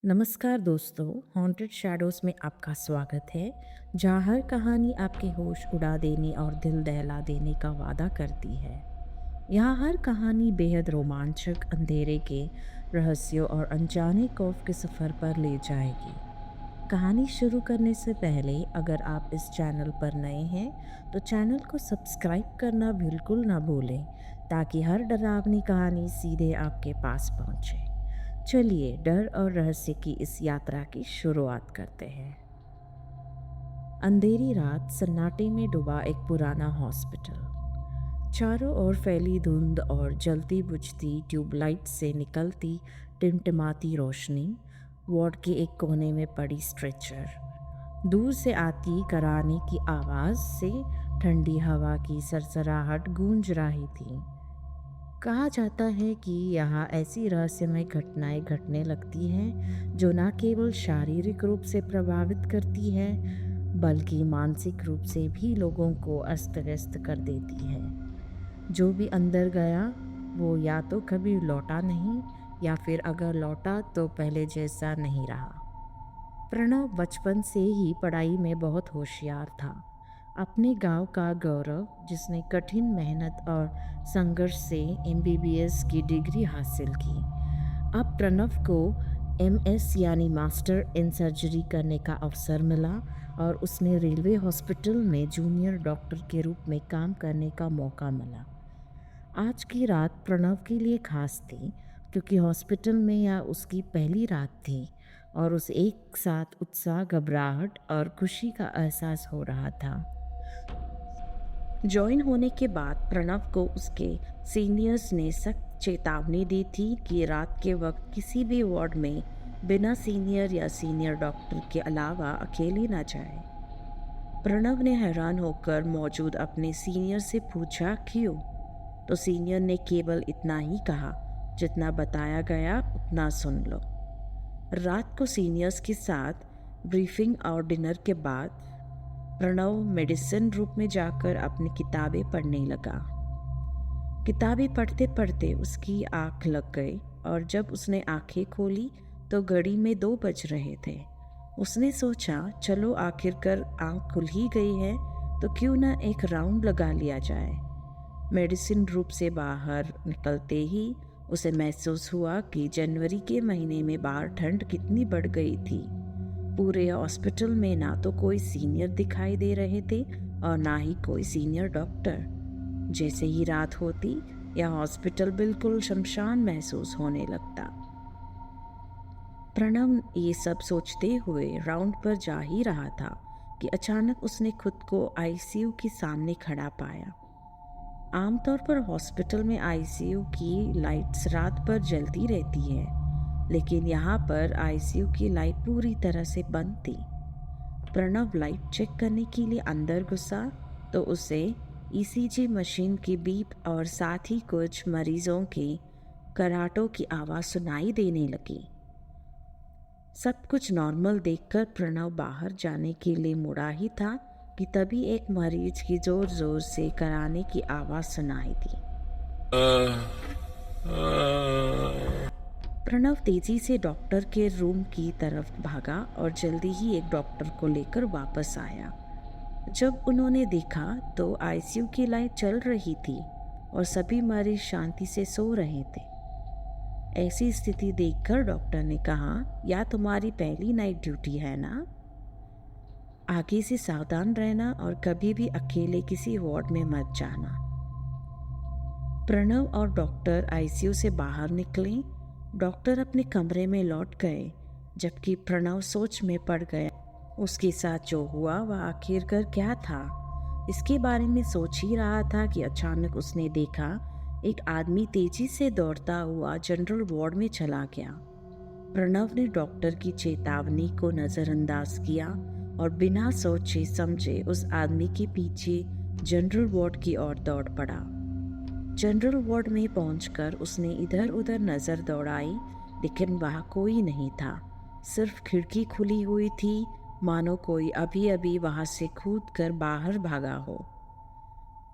नमस्कार दोस्तों, haunted shadows में आपका स्वागत है, जहाँ हर कहानी आपके होश उड़ा देने और दिल दहला देने का वादा करती है। यहाँ हर कहानी बेहद रोमांचक, अंधेरे के रहस्यों और अनजाने खौफ के सफ़र पर ले जाएगी। कहानी शुरू करने से पहले अगर आप इस चैनल पर नए हैं, तो चैनल को सब्सक्राइब करना बिल्कुल ना भूलें, ताकि हर डरावनी कहानी सीधे आपके पास पहुँचे। चलिए डर और रहस्य की इस यात्रा की शुरुआत करते हैं। अंधेरी रात सन्नाटे में डूबा एक पुराना हॉस्पिटल। चारों ओर फैली धुंध और जलती बुझती ट्यूबलाइट से निकलती टिमटिमाती रोशनी। वार्ड के एक कोने में पड़ी स्ट्रेचर। दूर से आती कराने की आवाज़ से ठंडी हवा की सरसराहट गूंज रही थी। कहा जाता है कि यहाँ ऐसी रहस्यमय घटनाएं घटने लगती हैं जो न केवल शारीरिक रूप से प्रभावित करती है, बल्कि मानसिक रूप से भी लोगों को अस्त व्यस्त कर देती है। जो भी अंदर गया वो या तो कभी लौटा नहीं, या फिर अगर लौटा तो पहले जैसा नहीं रहा। प्रणव बचपन से ही पढ़ाई में बहुत होशियार था। अपने गांव का गौरव, जिसने कठिन मेहनत और संघर्ष से एमबीबीएस की डिग्री हासिल की। अब प्रणव को एमएस यानी मास्टर इन सर्जरी करने का अवसर मिला और उसने रेलवे हॉस्पिटल में जूनियर डॉक्टर के रूप में काम करने का मौका मिला। आज की रात प्रणव के लिए खास थी, क्योंकि हॉस्पिटल में यह उसकी पहली रात थी और उसे एक साथ उत्साह, घबराहट और खुशी का एहसास हो रहा था। ज्वाइन होने के बाद प्रणव को उसके सीनियर्स ने सख्त चेतावनी दी थी कि रात के वक्त किसी भी वार्ड में बिना सीनियर या सीनियर डॉक्टर के अलावा अकेले ना जाए। प्रणव ने हैरान होकर मौजूद अपने सीनियर से पूछा क्यों, तो सीनियर ने केवल इतना ही कहा, जितना बताया गया उतना सुन लो। रात को सीनियर्स के साथ ब्रीफिंग और डिनर के बाद प्रणव मेडिसिन रूम में जाकर अपनी किताबें पढ़ने लगा। किताबें पढ़ते पढ़ते उसकी आंख लग गई और जब उसने आंखें खोली तो घड़ी में 2 बज रहे थे। उसने सोचा, चलो आखिरकार आंख खुल ही गई है तो क्यों ना एक राउंड लगा लिया जाए। मेडिसिन रूम से बाहर निकलते ही उसे महसूस हुआ कि जनवरी के महीने में बाहर ठंड कितनी बढ़ गई थी। पूरे हॉस्पिटल में ना तो कोई सीनियर दिखाई दे रहे थे और ना ही कोई सीनियर डॉक्टर। जैसे ही रात होती यह हॉस्पिटल बिल्कुल शमशान महसूस होने लगता। प्रणव ये सब सोचते हुए राउंड पर जा ही रहा था कि अचानक उसने खुद को आईसीयू के सामने खड़ा पाया। आमतौर पर हॉस्पिटल में आईसीयू की लाइट्स रात भर जलती रहती है, लेकिन यहाँ पर आईसीयू की लाइट पूरी तरह से बंद थी। प्रणव लाइट चेक करने के लिए अंदर घुसा तो उसे ईसीजी मशीन की बीप और साथ ही कुछ मरीजों के कराटों की आवाज़ सुनाई देने लगी। सब कुछ नॉर्मल देखकर प्रणव बाहर जाने के लिए मुड़ा ही था कि तभी एक मरीज की जोर जोर से कराने की आवाज़ सुनाई दी। प्रणव तेजी से डॉक्टर के रूम की तरफ भागा और जल्दी ही एक डॉक्टर को लेकर वापस आया। जब उन्होंने देखा तो आईसीयू की लाइट चल रही थी और सभी मरीज शांति से सो रहे थे। ऐसी स्थिति देखकर डॉक्टर ने कहा, या तुम्हारी पहली नाइट ड्यूटी है ना? आगे से सावधान रहना और कभी भी अकेले किसी वार्ड में मत जाना। प्रणव और डॉक्टर आईसीयू से बाहर निकले। डॉक्टर अपने कमरे में लौट गए, जबकि प्रणव सोच में पड़ गया। उसके साथ जो हुआ वह आखिरकार क्या था। इसके बारे में सोच ही रहा था कि अचानक उसने देखा एक आदमी तेजी से दौड़ता हुआ जनरल वार्ड में चला गया। प्रणव ने डॉक्टर की चेतावनी को नज़रअंदाज किया और बिना सोचे समझे उस आदमी के पीछे जनरल वार्ड की ओर दौड़ पड़ा। जनरल वार्ड में पहुंचकर उसने इधर उधर नज़र दौड़ाई, लेकिन वहाँ कोई नहीं था। सिर्फ खिड़की खुली हुई थी, मानो कोई अभी अभी वहाँ से कूदकर बाहर भागा हो।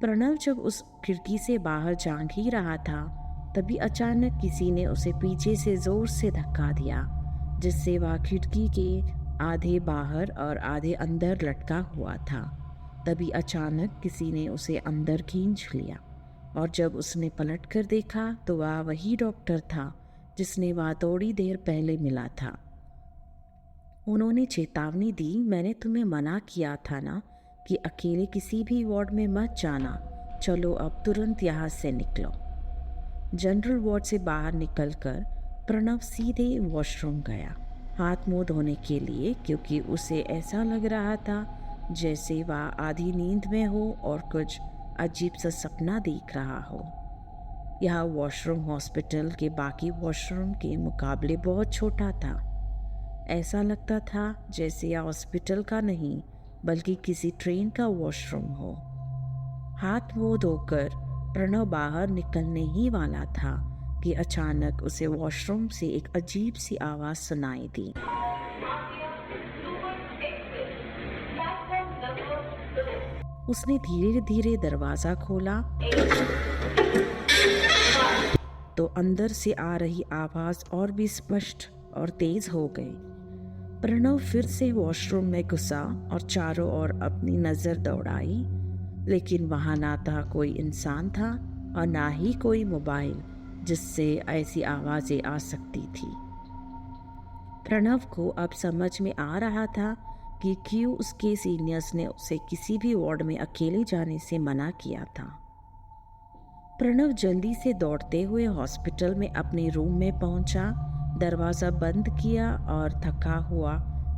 प्रणव जब उस खिड़की से बाहर झांक ही रहा था, तभी अचानक किसी ने उसे पीछे से जोर से धक्का दिया। जिससे वह खिड़की के आधे बाहर और आधे अंदर लटका हुआ था। तभी अचानक किसी ने उसे अंदर खींच लिया और जब उसने पलट कर देखा तो वह वही डॉक्टर था जिसने वह थोड़ी देर पहले मिला था। उन्होंने चेतावनी दी, मैंने तुम्हें मना किया था ना कि अकेले किसी भी वार्ड में मत जाना। चलो अब तुरंत यहाँ से निकलो। जनरल वार्ड से बाहर निकलकर प्रणव सीधे वॉशरूम गया, हाथ मुंह धोने के लिए, क्योंकि उसे ऐसा लग रहा था जैसे वह आधी नींद में हो और कुछ अजीब सा सपना देख रहा हो। यह वॉशरूम हॉस्पिटल के बाकी वॉशरूम के मुकाबले बहुत छोटा था। ऐसा लगता था जैसे यह हॉस्पिटल का नहीं बल्कि किसी ट्रेन का वॉशरूम हो। हाथ मुंह धोकर प्रणव बाहर निकलने ही वाला था कि अचानक उसे वॉशरूम से एक अजीब सी आवाज़ सुनाई दी। उसने धीरे धीरे दरवाज़ा खोला तो अंदर से आ रही आवाज़ और भी स्पष्ट और तेज हो गई। प्रणव फिर से वॉशरूम में घुसा और चारों ओर अपनी नज़र दौड़ाई, लेकिन वहाँ ना था कोई इंसान था और ना ही कोई मोबाइल जिससे ऐसी आवाज़ें आ सकती थी। प्रणव को अब समझ में आ रहा था कि क्यों उसके सीनियर्स ने उसे किसी भी वार्ड में अकेले जाने से मना किया था। प्रणव जल्दी से दौड़ते हुए हॉस्पिटल में अपने रूम में पहुंचा, दरवाज़ा बंद किया और थका हुआ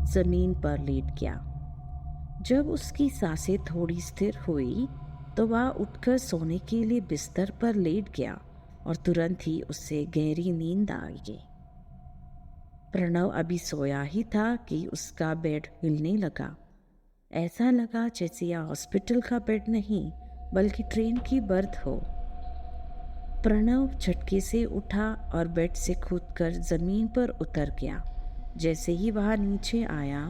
ज़मीन पर लेट गया। जब उसकी सांसें थोड़ी स्थिर हुई तो वह उठकर सोने के लिए बिस्तर पर लेट गया और तुरंत ही उससे गहरी नींद आ गई। प्रणव अभी सोया ही था कि उसका बेड हिलने लगा। ऐसा लगा जैसे यह हॉस्पिटल का बेड नहीं बल्कि ट्रेन की बर्थ हो। प्रणव झटके से उठा और बेड से कूदकर ज़मीन पर उतर गया। जैसे ही वह नीचे आया,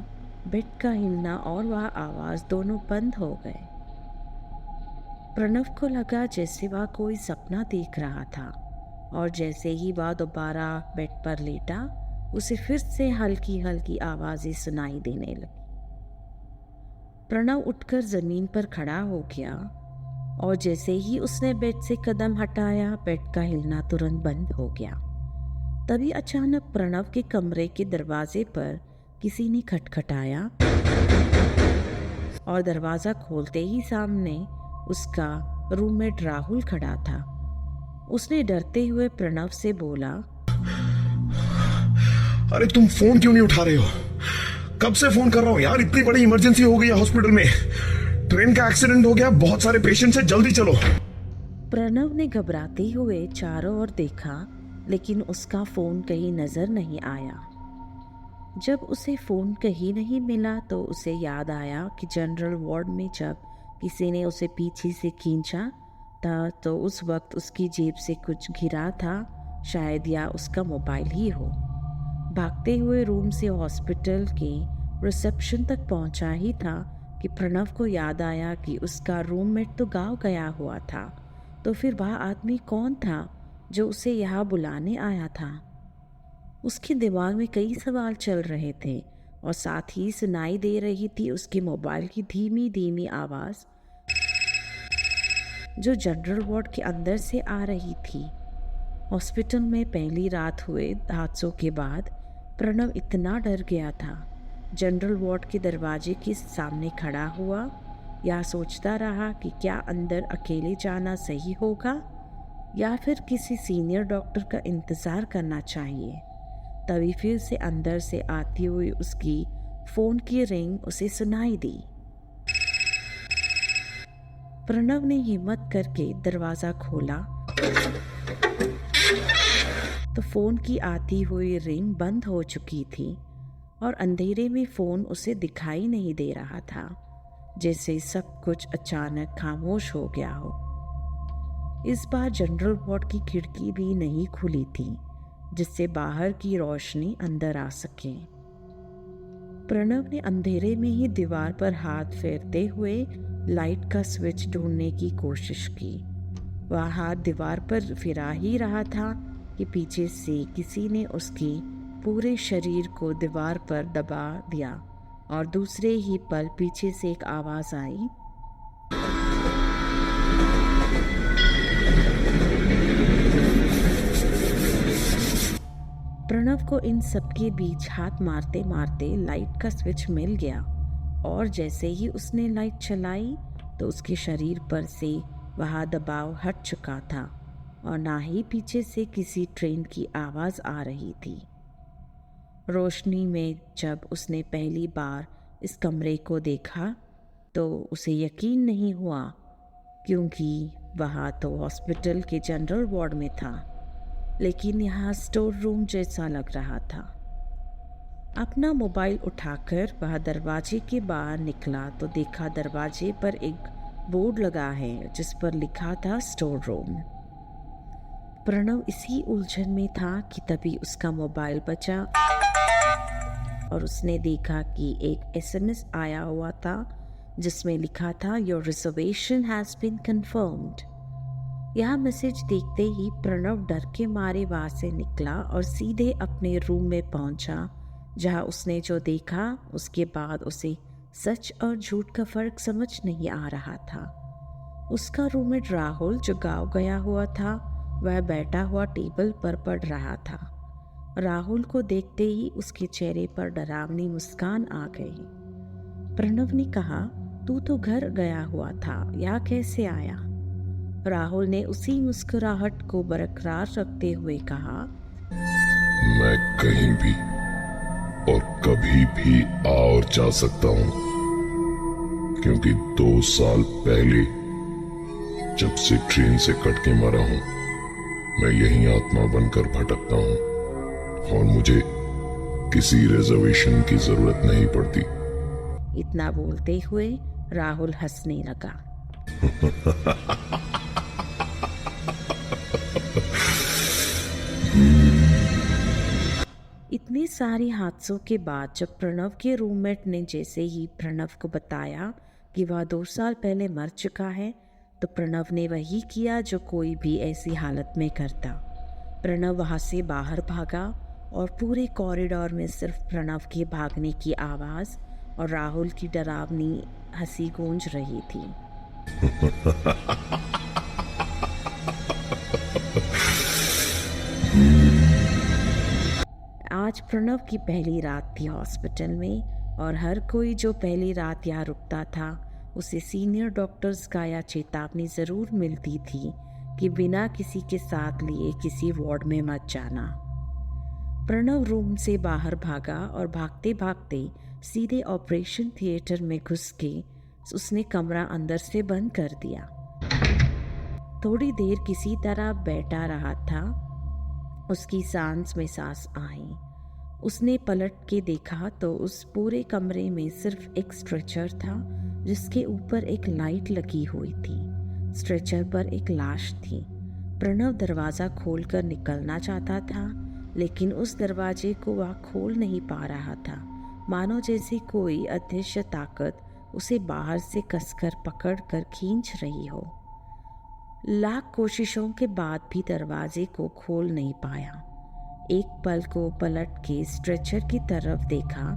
बेड का हिलना और वह आवाज़ दोनों बंद हो गए। प्रणव को लगा जैसे वह कोई सपना देख रहा था और जैसे ही वह दोबारा बेड पर लेटा, उसे फिर से हल्की हल्की आवाज़ें सुनाई देने लगी। प्रणव उठकर ज़मीन पर खड़ा हो गया और जैसे ही उसने बेड से कदम हटाया, बेड का हिलना तुरंत बंद हो गया। तभी अचानक प्रणव के कमरे के दरवाजे पर किसी ने खटखटाया और दरवाज़ा खोलते ही सामने उसका रूममेट राहुल खड़ा था। उसने डरते हुए प्रणव से बोला, अरे तुम फोन क्यों नहीं उठा रहे हो? कब से फोन कर रहा हूँ यार, इतनी बड़ी इमरजेंसी हो गई है हॉस्पिटल में। ट्रेन का एक्सीडेंट हो गया, बहुत सारे पेशेंट्स हैं, जल्दी चलो। प्रणव ने घबराते हुए चारों ओर देखा, लेकिन उसका फ़ोन कहीं नज़र नहीं आया। जब उसे फ़ोन कहीं नहीं मिला तो उसे याद आया कि जनरल वार्ड में जब किसी ने उसे पीछे से खींचा था तो उस वक्त उसकी जेब से कुछ गिरा था, शायद या उसका मोबाइल ही हो। भागते हुए रूम से हॉस्पिटल के रिसेप्शन तक पहुंचा ही था कि प्रणव को याद आया कि उसका रूममेट तो गांव गया हुआ था, तो फिर वह आदमी कौन था जो उसे यहाँ बुलाने आया था। उसके दिमाग में कई सवाल चल रहे थे और साथ ही सुनाई दे रही थी उसके मोबाइल की धीमी धीमी आवाज़ जो जनरल वार्ड के अंदर से आ रही थी। हॉस्पिटल में पहली रात हुए हादसों के बाद प्रणव इतना डर गया था, जनरल वार्ड के दरवाजे के सामने खड़ा हुआ, या सोचता रहा कि क्या अंदर अकेले जाना सही होगा या फिर किसी सीनियर डॉक्टर का इंतज़ार करना चाहिए। तभी फिर से अंदर से आती हुई उसकी फ़ोन की रिंग उसे सुनाई दी। प्रणव ने हिम्मत करके दरवाज़ा खोला तो फ़ोन की आती हुई रिंग बंद हो चुकी थी और अंधेरे में फ़ोन उसे दिखाई नहीं दे रहा था, जैसे सब कुछ अचानक खामोश हो गया हो। इस बार जनरल वार्ड की खिड़की भी नहीं खुली थी जिससे बाहर की रोशनी अंदर आ सके। प्रणव ने अंधेरे में ही दीवार पर हाथ फेरते हुए लाइट का स्विच ढूंढने की कोशिश की। वह हाथ दीवार पर फिरा ही रहा था कि पीछे से किसी ने उसकी पूरे शरीर को दीवार पर दबा दिया और दूसरे ही पल पीछे से एक आवाज़ आई, प्रणव को इन सबके बीच हाथ मारते मारते लाइट का स्विच मिल गया और जैसे ही उसने लाइट चलाई तो उसके शरीर पर से वह दबाव हट चुका था और ना ही पीछे से किसी ट्रेन की आवाज़ आ रही थी। रोशनी में जब उसने पहली बार इस कमरे को देखा तो उसे यकीन नहीं हुआ, क्योंकि वह तो हॉस्पिटल के जनरल वार्ड में था, लेकिन यहाँ स्टोर रूम जैसा लग रहा था। अपना मोबाइल उठाकर वह दरवाजे के बाहर निकला तो देखा दरवाजे पर एक बोर्ड लगा है जिस पर लिखा था स्टोर रूम। प्रणव इसी उलझन में था कि तभी उसका मोबाइल बजा और उसने देखा कि एक एसएमएस आया हुआ था जिसमें लिखा था, your reservation has been confirmed. यह मैसेज देखते ही प्रणव डर के मारे वहाँ से निकला और सीधे अपने रूम में पहुंचा, जहाँ उसने जो देखा उसके बाद उसे सच और झूठ का फर्क समझ नहीं आ रहा था। उसका रूममेट राहुल जो गाँव गया हुआ था वह बैठा हुआ टेबल पर पढ़ रहा था। राहुल को देखते ही उसके चेहरे पर डरावनी मुस्कान आ गई। प्रणव ने कहा, तू तो घर गया हुआ था, यहाँ कैसे आया? राहुल ने उसी मुस्कुराहट को बरकरार रखते हुए कहा, मैं कहीं भी और कभी भी आ और जा सकता हूँ, क्योंकि 2 साल पहले जब से ट्रेन से कट के मरा हूँ, मैं यही आत्मा बनकर भटकता हूँ और मुझे किसी रिजर्वेशन की जरूरत नहीं पड़ती। इतना बोलते हुए राहुल हंसने लगा। इतने सारे हादसों के बाद जब प्रणव के रूममेट ने जैसे ही प्रणव को बताया कि वह 2 साल पहले मर चुका है, तो प्रणव ने वही किया जो कोई भी ऐसी हालत में करता। प्रणव वहाँ से बाहर भागा और पूरे कॉरिडोर में सिर्फ प्रणव के भागने की आवाज़ और राहुल की डरावनी हंसी गूंज रही थी। आज प्रणव की पहली रात थी हॉस्पिटल में और हर कोई जो पहली रात यहाँ रुकता था उसे सीनियर डॉक्टर्स का यह चेतावनी ज़रूर मिलती थी कि बिना किसी के साथ लिए किसी वार्ड में मत जाना। प्रणव रूम से बाहर भागा और भागते भागते सीधे ऑपरेशन थिएटर में घुस के उसने कमरा अंदर से बंद कर दिया। थोड़ी देर किसी तरह बैठा रहा था। उसकी सांस में सांस आई। उसने पलट के देखा तो उस पूरे कमरे में सिर्फ एक स्ट्रेचर था जिसके ऊपर एक लाइट लगी हुई थी। स्ट्रेचर पर एक लाश थी। प्रणव दरवाज़ा खोलकर निकलना चाहता था, लेकिन उस दरवाजे को वह खोल नहीं पा रहा था, मानो जैसे कोई अदृश्य ताकत उसे बाहर से कसकर पकड़ कर खींच रही हो। लाख कोशिशों के बाद भी दरवाजे को खोल नहीं पाया। एक पल को पलट के स्ट्रेचर की तरफ देखा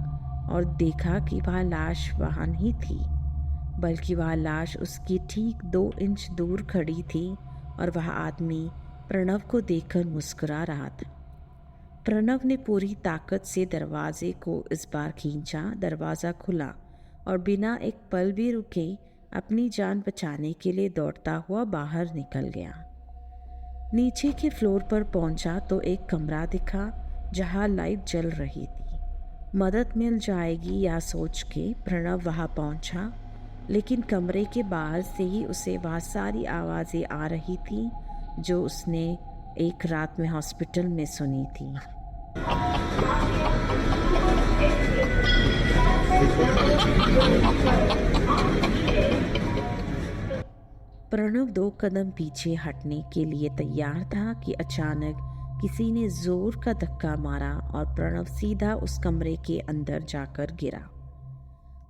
और देखा कि वह लाश वहाँ नहीं थी, बल्कि वह लाश उसकी ठीक 2 इंच दूर खड़ी थी और वह आदमी प्रणव को देखकर मुस्कुरा रहा था। प्रणव ने पूरी ताकत से दरवाजे को इस बार खींचा। दरवाज़ा खुला और बिना एक पल भी रुके अपनी जान बचाने के लिए दौड़ता हुआ बाहर निकल गया। नीचे के फ्लोर पर पहुंचा तो एक कमरा दिखा जहां लाइट जल रही थी। मदद मिल जाएगी या सोच के प्रणव वहां पहुंचा, लेकिन कमरे के बाहर से ही उसे वह सारी आवाज़ें आ रही थी जो उसने एक रात में हॉस्पिटल में सुनी थी। प्रणव 2 कदम पीछे हटने के लिए तैयार था कि अचानक किसी ने जोर का धक्का मारा और प्रणव सीधा उस कमरे के अंदर जाकर गिरा।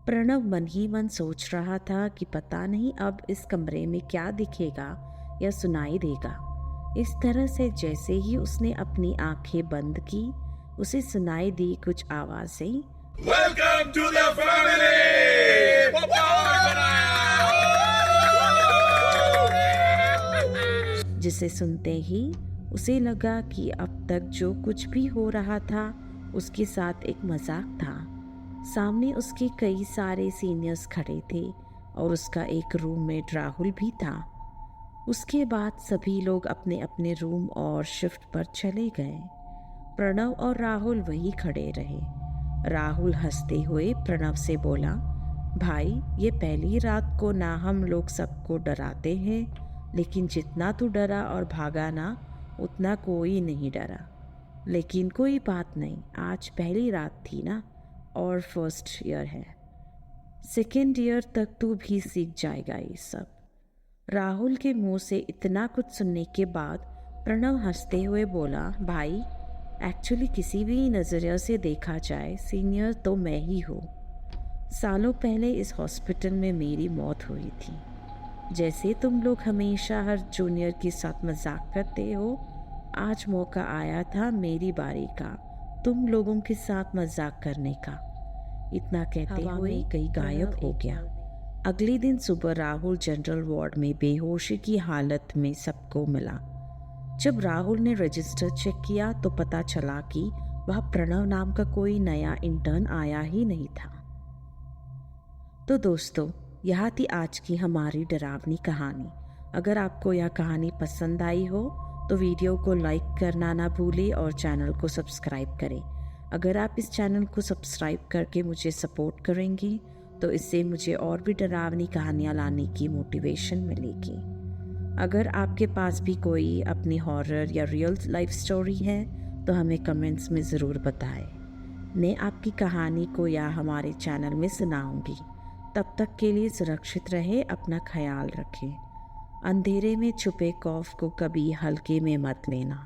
प्रणव मन ही मन सोच रहा था कि पता नहीं अब इस कमरे में क्या दिखेगा या सुनाई देगा। इस तरह से जैसे ही उसने अपनी आंखें बंद की, उसे सुनाई दी कुछ आवाजें, वेलकम टू द फैमिली। जिसे सुनते ही उसे लगा कि अब तक जो कुछ भी हो रहा था उसके साथ एक मजाक था। सामने उसके कई सारे सीनियर्स खड़े थे और उसका एक रूममेट राहुल भी था। उसके बाद सभी लोग अपने अपने रूम और शिफ्ट पर चले गए। प्रणव और राहुल वहीं खड़े रहे। राहुल हंसते हुए प्रणव से बोला, भाई ये पहली रात को ना हम लोग सबको डराते हैं, लेकिन जितना तू डरा और भागा ना उतना कोई नहीं डरा। लेकिन कोई बात नहीं, आज पहली रात थी ना और फर्स्ट ईयर है, सेकेंड ईयर तक तू भी सीख जाएगा ये सब। राहुल के मुंह से इतना कुछ सुनने के बाद प्रणव हंसते हुए बोला, भाई एक्चुअली किसी भी नज़रिया से देखा जाए सीनियर तो मैं ही हूँ। सालों पहले इस हॉस्पिटल में मेरी मौत हुई थी। जैसे तुम लोग हमेशा हर जूनियर के साथ मजाक करते हो, आज मौका आया था मेरी बारी का तुम लोगों के साथ मजाक करने का। इतना कहते हुए कहीं गायब हो गया। अगले दिन सुबह राहुल जनरल वार्ड में बेहोशी की हालत में सबको मिला। जब राहुल ने रजिस्टर चेक किया तो पता चला कि वह प्रणव नाम का कोई नया इंटर्न आया ही नहीं था। तो दोस्तों, यह थी आज की हमारी डरावनी कहानी। अगर आपको यह कहानी पसंद आई हो तो वीडियो को लाइक करना ना भूलें और चैनल को सब्सक्राइब करें। अगर आप इस चैनल को सब्सक्राइब करके मुझे सपोर्ट करेंगे तो इससे मुझे और भी डरावनी कहानियाँ लाने की मोटिवेशन मिलेगी। अगर आपके पास भी कोई अपनी हॉरर या रियल लाइफ स्टोरी है तो हमें कमेंट्स में ज़रूर बताएं। मैं आपकी कहानी को या हमारे चैनल में सुनाऊंगी। तब तक के लिए सुरक्षित रहे, अपना ख्याल रखें। अंधेरे में छुपे खौफ को कभी हल्के में मत लेना।